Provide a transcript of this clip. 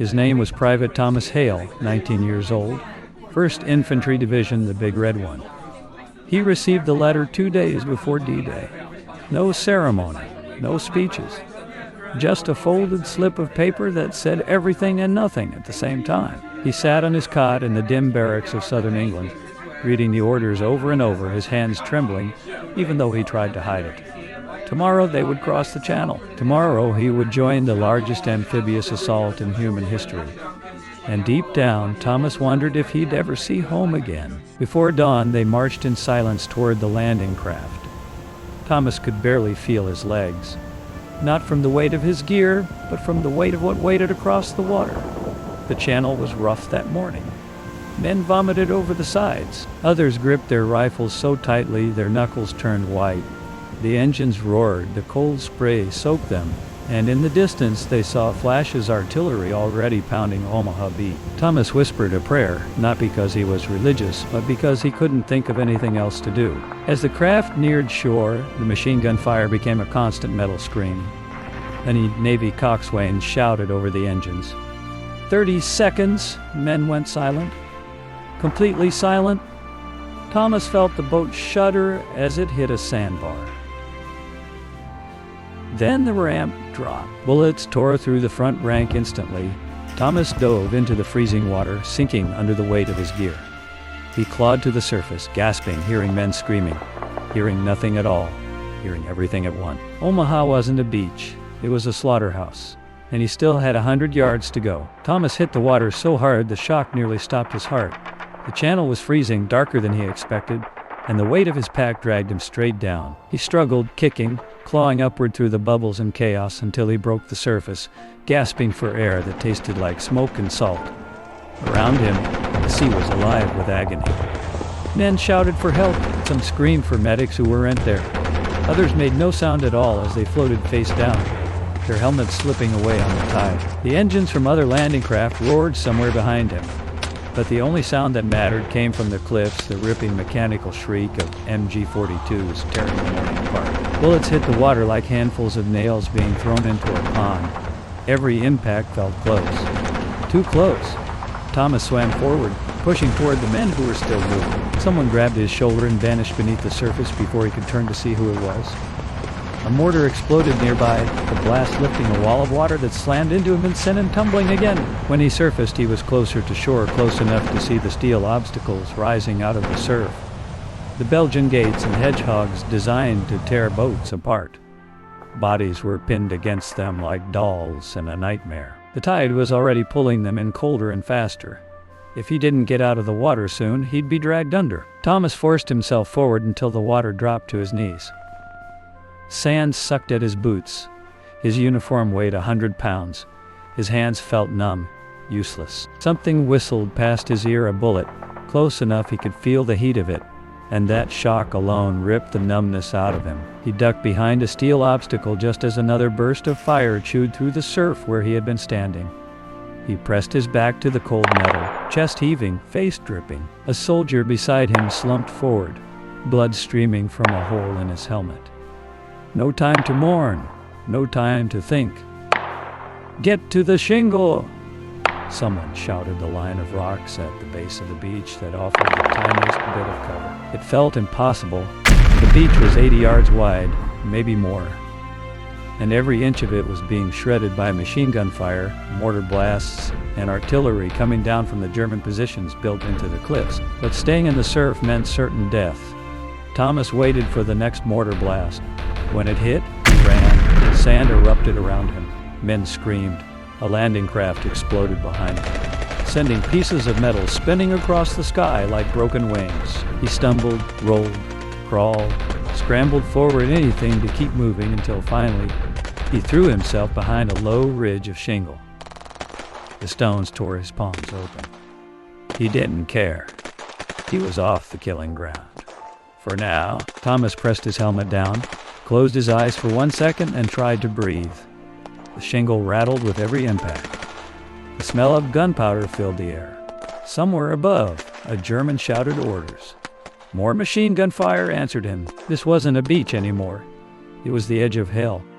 His name was Private Thomas Hale, 19 years old, 1st Infantry Division, the Big Red One. He received the letter 2 days before D-Day. No ceremony, no speeches, just a folded slip of paper that said everything and nothing at the same time. He sat on his cot in the dim barracks of southern England, reading the orders over and over, his hands trembling, even though he tried to hide it. Tomorrow they would cross the channel. Tomorrow he would join the largest amphibious assault in human history. And deep down, Thomas wondered if he'd ever see home again. Before dawn, they marched in silence toward the landing craft. Thomas could barely feel his legs, not from the weight of his gear, but from the weight of what waited across the water. The channel was rough that morning. Men vomited over the sides. Others gripped their rifles so tightly their knuckles turned white. The engines roared, the cold spray soaked them, and in the distance they saw Flash's artillery already pounding Omaha Beach. Thomas whispered a prayer, not because he was religious, but because he couldn't think of anything else to do. As the craft neared shore, the machine gun fire became a constant metal scream. A Navy coxswain shouted over the engines. 30 seconds, men went silent. Completely silent. Thomas felt the boat shudder as it hit a sandbar. Then the ramp dropped. Bullets tore through the front rank instantly. Thomas dove into the freezing water, sinking under the weight of his gear. He clawed to the surface, gasping, hearing men screaming, hearing nothing at all, hearing everything at once. Omaha wasn't a beach. It was a slaughterhouse, and he still had 100 yards to go. Thomas hit the water so hard the shock nearly stopped his heart. The channel was freezing, darker than he expected, and the weight of his pack dragged him straight down. He struggled, kicking, clawing upward through the bubbles and chaos until he broke the surface, gasping for air that tasted like smoke and salt. Around him, the sea was alive with agony. Men shouted for help. Some screamed for medics who weren't there. Others made no sound at all as they floated face down, their helmets slipping away on the tide. The engines from other landing craft roared somewhere behind him. But the only sound that mattered came from the cliffs, the ripping mechanical shriek of MG-42s tearing the morning apart. Bullets hit the water like handfuls of nails being thrown into a pond. Every impact felt close. Too close. Thomas swam forward, pushing toward the men who were still moving. Someone grabbed his shoulder and vanished beneath the surface before he could turn to see who it was. A mortar exploded nearby, the blast lifting a wall of water that slammed into him and sent him tumbling again. When he surfaced, he was closer to shore, close enough to see the steel obstacles rising out of the surf. The Belgian gates and hedgehogs designed to tear boats apart. Bodies were pinned against them like dolls in a nightmare. The tide was already pulling them in colder and faster. If he didn't get out of the water soon, he'd be dragged under. Thomas forced himself forward until the water dropped to his knees. Sand sucked at his boots. His uniform weighed 100 pounds. His hands felt numb, useless. Something whistled past his ear, a bullet, close enough he could feel the heat of it, and that shock alone ripped the numbness out of him. He ducked behind a steel obstacle just as another burst of fire chewed through the surf where he had been standing. He pressed his back to the cold metal, chest heaving, face dripping. A soldier beside him slumped forward, blood streaming from a hole in his helmet. No time to mourn, no time to think. Get to the shingle! Someone shouted the line of rocks at the base of the beach that offered the tiniest bit of cover. It felt impossible. The beach was 80 yards wide, maybe more, and every inch of it was being shredded by machine gun fire, mortar blasts, and artillery coming down from the German positions built into the cliffs. But staying in the surf meant certain death. Thomas waited for the next mortar blast. When it hit, he ran. Sand erupted around him. Men screamed. A landing craft exploded behind him, sending pieces of metal spinning across the sky like broken wings. He stumbled, rolled, crawled, scrambled forward, anything to keep moving until finally he threw himself behind a low ridge of shingle. The stones tore his palms open. He didn't care. He was off the killing ground. For now, Thomas pressed his helmet down, closed his eyes for 1 second, and tried to breathe. The shingle rattled with every impact. The smell of gunpowder filled the air. Somewhere above, a German shouted orders. More machine gun fire answered him. This wasn't a beach anymore. It was the edge of hell.